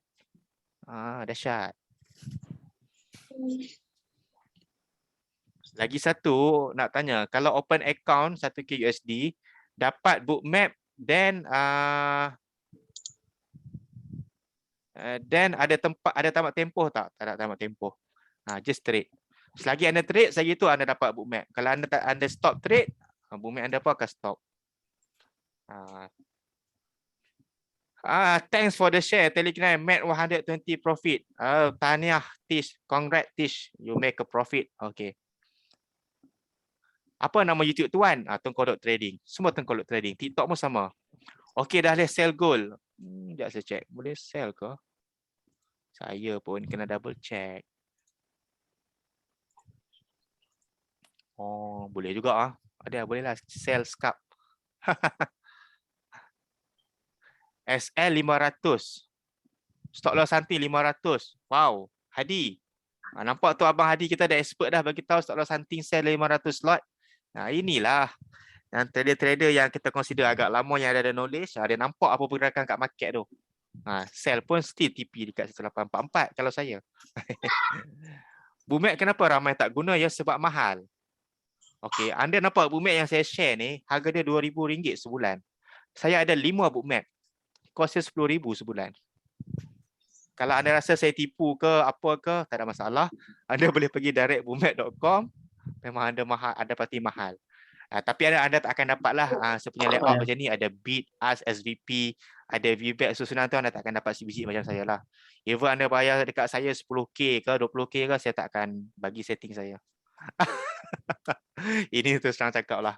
Dahsyat. Lagi satu nak tanya, kalau open account 1K USD, dapat bookmap, then ada tamat tempoh tak? Tak ada tamat tempoh. Just trade. Selagi anda trade, selagi itu anda dapat bookmap. Kalau anda stop trade, bookmap anda pun akan stop. Thanks for the share. Telegram made 120 profit. Tahniah Tish. Congrats Tish. You make a profit. Okay. Apa nama YouTube tuan? Tengkodok Trading. Semua Tengkodok Trading. TikTok pun sama. Okay, dah boleh sell gold. Sekejap saya check. Boleh sell ke? Saya pun kena double check. Boleh juga. Ada, bolehlah sell scalp. SL 500. Stop loss hunting 500. Wow, Hadi. Nampak tu Abang Hadi kita dah expert dah bagi tahu stop loss hunting sell 500 lot. Inilah yang trader-trader yang kita consider agak lama yang ada knowledge, dia nampak apa pergerakan kat market tu. Sell pun still TP dekat 1844 kalau saya. Bookmap kenapa ramai tak guna? Ya sebab mahal. Okey, anda nampak bookmap yang saya share ni, harga dia RM2,000 sebulan. Saya ada 5 bookmap. Kosnya RM10,000 sebulan. Kalau anda rasa saya tipu ke apa ke, tak ada masalah. Anda boleh pergi direct bookmap.com. Memang anda mahal, anda pasti mahal. Tapi anda tak akan dapat lah saya punya layout macam ni, ada bid, ask, SVP, ada VBAC susunan tu anda tak akan dapat biji macam saya lah. Even anda bayar dekat saya 10K ke 20K ke, saya tak akan bagi setting saya. Ini terus terang cakap lah.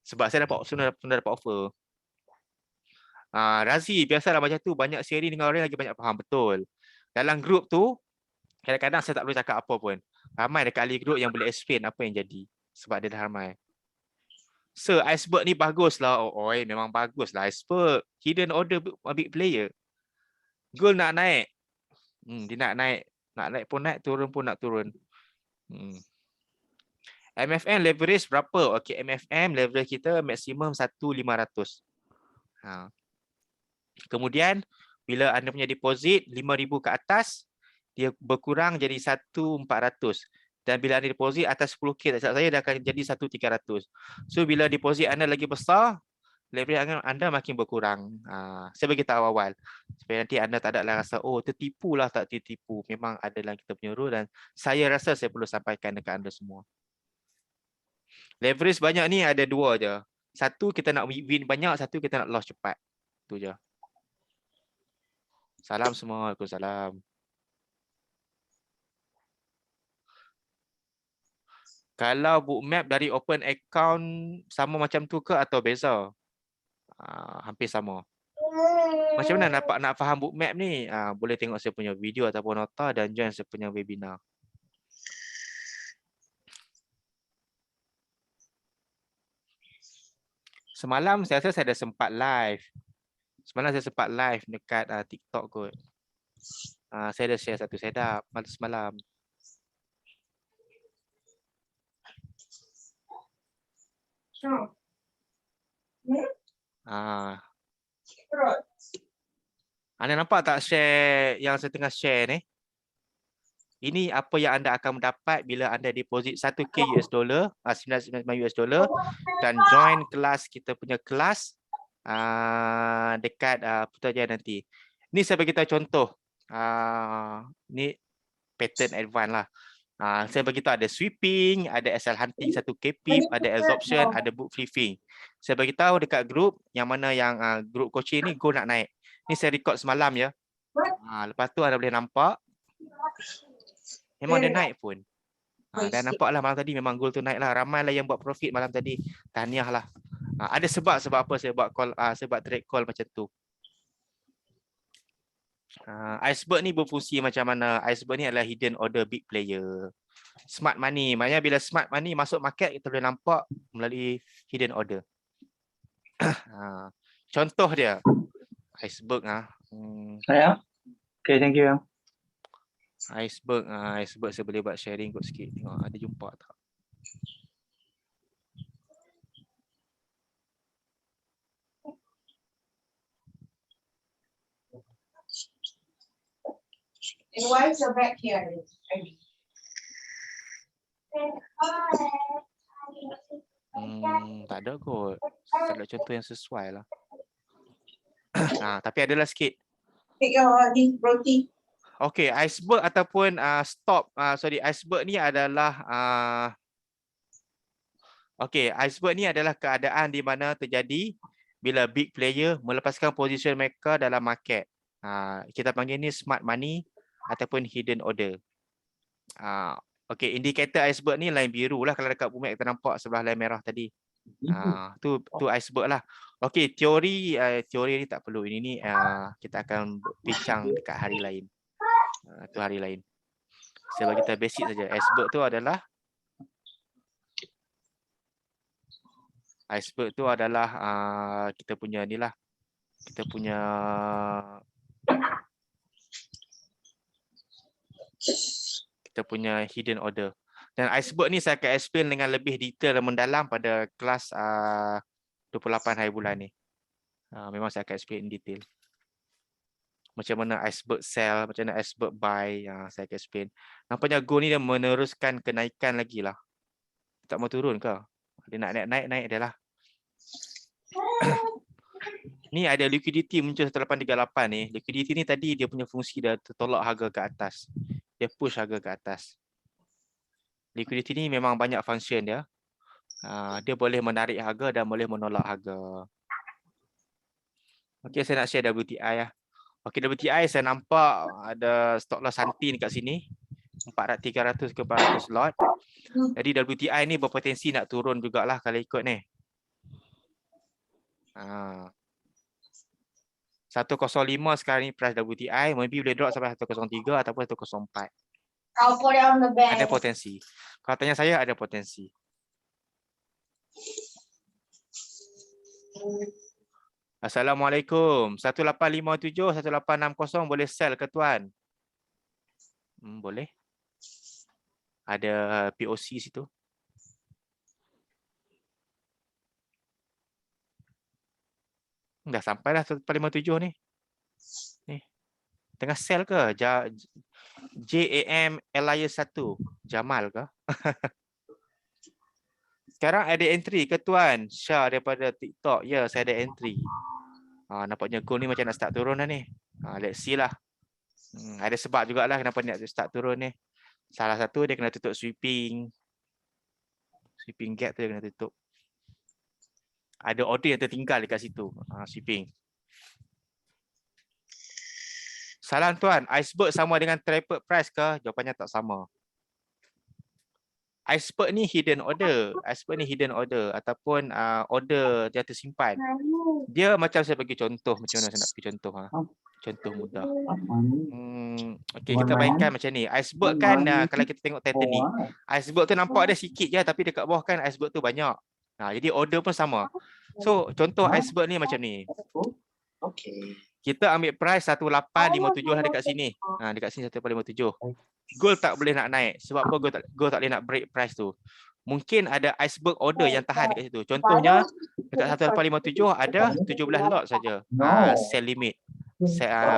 Sebab saya sudah dapat offer. Razi, biasalah macam tu, banyak sharing dengan orang lagi banyak faham, betul. Dalam grup tu, kadang-kadang saya tak boleh cakap apa pun. Ramai dekat ahli grup yang boleh explain apa yang jadi. Sebab dia dah ramai. Sir, Iceberg ni bagus lah. Oi, memang bagus lah Iceberg. Hidden order big player. Goal nak naik. Dia nak naik. Nak naik pun naik, turun pun nak turun. MFM leverage berapa? Okey, MFM leverage kita maksimum 1,500. Kemudian, bila anda punya deposit 5,000 ke atas, dia berkurang jadi 1,400. Dan bila anda deposit atas 10K, tak silap saya, dia akan jadi 1,300. So, bila deposit anda lagi besar, leverage anda makin berkurang. Saya bagi tahu awal. Supaya nanti anda tak ada rasa, oh tertipu lah, tak tertipu. Memang ada dalam kita punya rule dan saya rasa saya perlu sampaikan dekat anda semua. Leverage banyak ni ada dua je. Satu, kita nak win banyak. Satu, kita nak loss cepat. Itu je. Salam semua. Waalaikumsalam. Kalau bookmap dari open account sama macam tu ke atau beza? Hampir sama. Macam mana nak faham bookmap ni? Boleh tengok saya punya video ataupun nota dan join saya punya webinar. Semalam saya rasa saya ada sempat live. Semalam saya sempat live dekat TikTok kot. Saya ada share satu setup semalam. Anda nampak tak share yang saya tengah share ni? Ini apa yang anda akan mendapat bila anda deposit 1K US dollar, $9.95 dan join kelas kita punya kelas dekat Putrajaya nanti. Ni saya bagi tahu contoh. Ni pattern advance lah. Saya bagi tahu ada sweeping, ada SL hunting 1K pip, ada absorption, ada book flipping. Saya bagi tahu dekat grup yang mana yang grup coaching ni go nak naik. Ni saya record semalam ya. Lepas tu anda boleh nampak memang dia naik pun. Dan nampaklah malam tadi memang goal tu naik lah. Ramai lah yang buat profit malam tadi. Tahniah lah. Ada sebab apa saya buat call, saya buat trade call macam tu. Iceberg ni berfungsi macam mana? Iceberg ni adalah hidden order big player. Smart money. Maksudnya bila smart money masuk market, kita boleh nampak melalui hidden order. Contoh dia. Iceberg. Saya? Okay, thank you. Iceberg saya boleh buat sharing kot sikit. Tengok ada jumpa tak. And why is your back here? Tak ada kot. Tak ada contoh yang sesuai lah. Tapi adalah sikit. Take your roti. Okay, iceberg ataupun iceberg ni adalah iceberg ni adalah keadaan di mana terjadi bila big player melepaskan position mereka dalam market. Kita panggil ni smart money ataupun hidden order. Okay, indikator iceberg ni line biru lah kalau dekat bumi kita nampak sebelah line merah tadi. Tu iceberg lah. Okay, teori ni tak perlu. Ini ni kita akan bincang dekat hari lain. Tu hari lain. Saya bagi tahu basic saja. Iceberg tu adalah kita punya ni lah. Kita punya hidden order. Dan iceberg ni saya akan explain dengan lebih detail dan mendalam pada kelas 28 hari bulan ni. Memang saya akan explain in detail. Macam mana iceberg sell, macam mana iceberg buy, saya akan explain. Nampaknya Go ni dia meneruskan kenaikan lagi lah. Tak mau turun ke? Dia nak naik dia lah. Ni ada liquidity muncul 1838 ni. Liquidity ni tadi dia punya fungsi dia tertolak harga ke atas. Dia push harga ke atas. Liquidity ni memang banyak function dia. Dia boleh menarik harga dan boleh menolak harga. Okey, saya nak share WTI lah. Okey, WTI saya nampak ada stop loss anti dekat sini. 300 ke 400 lot. Jadi WTI ni berpotensi nak turun jugalah kalau ikut ni. 105 sekarang ni price WTI, maybe boleh drop sampai 103 ataupun 104. I'll put it on the bed. Ada potensi. Kalau tanya saya, ada potensi. Assalamualaikum. 1857, 1860 boleh sell ke tuan? Boleh. Ada POC situ. Dah sampai dah 1857 ni. Tengah sell ke? JAM Alliance 1. Jamal ke? Sekarang ada entry ke tuan? Syah daripada TikTok. Ya, saya ada entry. Nampaknya gold ni macam nak start turun dah ni. Let's see lah. Ada sebab jugalah kenapa nak start turun ni. Salah satu dia kena tutup sweeping. Sweeping gap tu dia kena tutup. Ada order yang tertinggal dekat situ. Sweeping. Salam tuan, iceberg sama dengan tripod price ke? Jawapannya tak sama. Iceberg ni hidden order. Iceberg ni hidden order ataupun order dia tersimpan. Dia macam saya bagi contoh. Macam mana saya nak bagi contoh? Contoh mudah. Okey, kita bayangkan macam ni. Iceberg kan kalau kita tengok Titanic, iceberg tu nampak dia sikit je tapi dekat bawah kan iceberg tu banyak. Jadi order pun sama. So contoh iceberg ni macam ni. Okay. Kita ambil price 1857 lah dekat sini. Dekat sini 1857. Gold tak boleh nak naik. Sebab apa gold tak boleh nak break price tu. Mungkin ada iceberg order yang tahan dekat situ. Contohnya dekat 1857 ada 17 lot saja. Sell limit.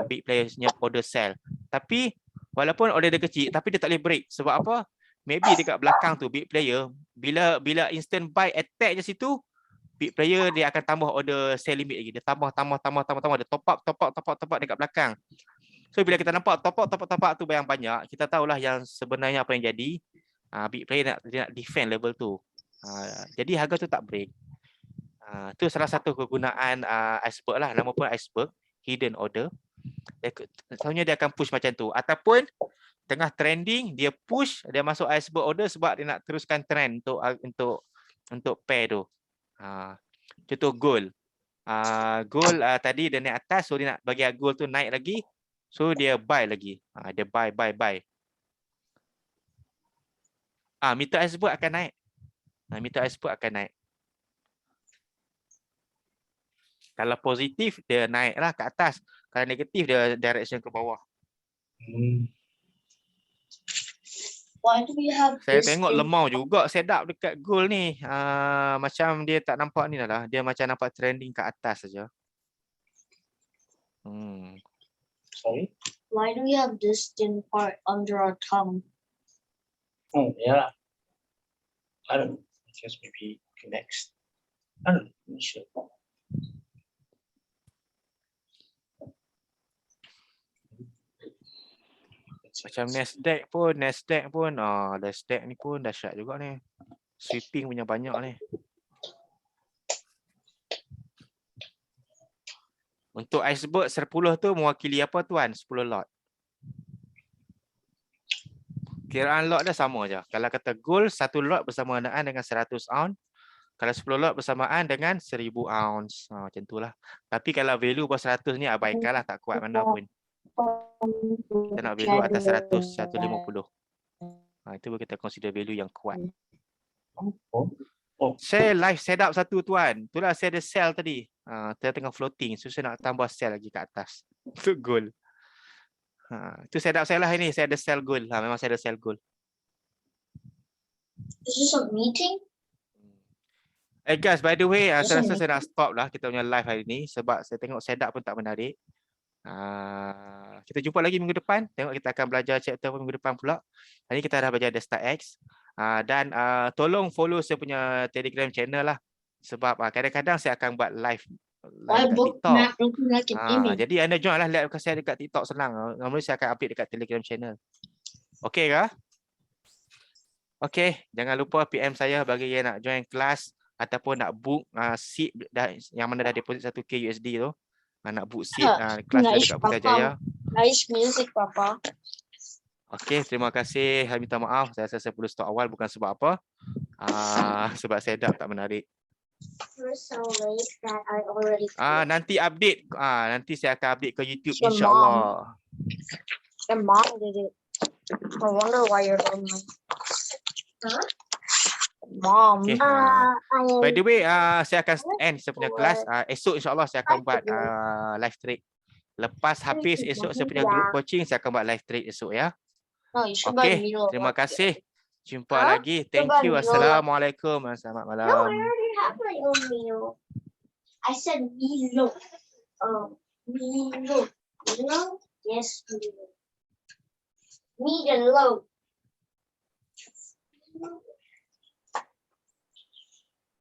Big players-nya order sell. Tapi walaupun order dia kecil tapi dia tak boleh break. Sebab apa? Maybe dekat belakang tu big player bila instant buy attack je situ, big player dia akan tambah order sell limit lagi. Dia tambah. Dia top up dekat belakang. So bila kita nampak top up tu banyak, kita tahulah yang sebenarnya apa yang jadi. Big player dia nak defend level tu. Jadi harga tu tak break. Tu salah satu kegunaan iceberg lah. Nama pun iceberg, hidden order. Selalunya dia akan push macam tu. Ataupun tengah trending, dia push, dia masuk iceberg order sebab dia nak teruskan trend untuk pair tu. Contoh gold. Gold tadi dia naik atas, so dia nak bagi gold tu naik lagi. So dia buy lagi. Dia buy. Meter iceberg akan naik. Meter iceberg akan naik. Kalau positif dia naiklah ke atas. Kalau negatif dia direction ke bawah. Why do we have Saya this tengok thing? lemau juga setup dekat gold ni. Macam dia tak nampak ni lah. Dia macam nampak trending ke atas saja. Sorry? Why do we have this thin part under our tongue? Yeah. I don't know. I guess maybe connects. I don't know. I'm not sure. Macam Nasdaq pun Nasdaq ni pun dahsyat juga ni. Sweeping punya banyak ni. Untuk iceberg 10 tu mewakili apa tuan? 10 lot. Kiraan lot dia sama je. Kalau kata gold 1 lot bersamaan dengan 100 ounce. Kalau 10 lot bersamaan dengan 1000 ounce. Macam itulah. Tapi kalau value bawah 100 ni abaikanlah, tak kuat mana pun. Kita nak value atas 100, 150. Itu kita consider value yang kuat. Saya live setup satu tuan. Itulah saya ada sell tadi. Saya tengah floating. So saya nak tambah sell lagi ke atas. Untuk gold. Itu setup saya lah ini. Saya ada sell gold. Memang saya ada sell gold. Is this a meeting? Guys, by the way, saya rasa saya nak stop lah kita punya live hari ni. Sebab saya tengok setup pun tak menarik. Kita jumpa lagi minggu depan. Tengok kita akan belajar chapter minggu depan pula. Hari ni kita dah belajar DestaX. Dan tolong follow saya punya Telegram channel lah. Sebab kadang-kadang saya akan buat live dekat TikTok. Jadi anda join lah live saya dekat TikTok, senang. Normally saya akan update dekat Telegram channel. Okey ke? Okey, jangan lupa PM saya bagi yang nak join kelas ataupun nak book seat yang mana dah deposit 1K USD tu. Nak book seat kelas dia Nice, dekat Putrajaya. Nice music, Papa. Okey, terima kasih. Saya minta maaf. Saya rasa saya perlu stop awal bukan sebab apa. Sebab saya dah tak menarik. You're so late that I already. Nanti update. Nanti saya akan update ke YouTube Your insya-Allah. Your mom did it. I wonder why you're home. Huh? Mom. Okay. By the way, saya akan end saya punya kelas. Esok insya-Allah saya akan buat live trade. Lepas habis esok saya punya group coaching, saya akan buat live trade esok ya. No, you should buy Okey, Milo. terima kasih. Jumpa Huh? lagi. Thank Coba you. Milo. Assalamualaikum. Selamat No, I malam. already have my own Milo. I said Milo. Milo. Milo? Yes, Milo. Meat and loaf.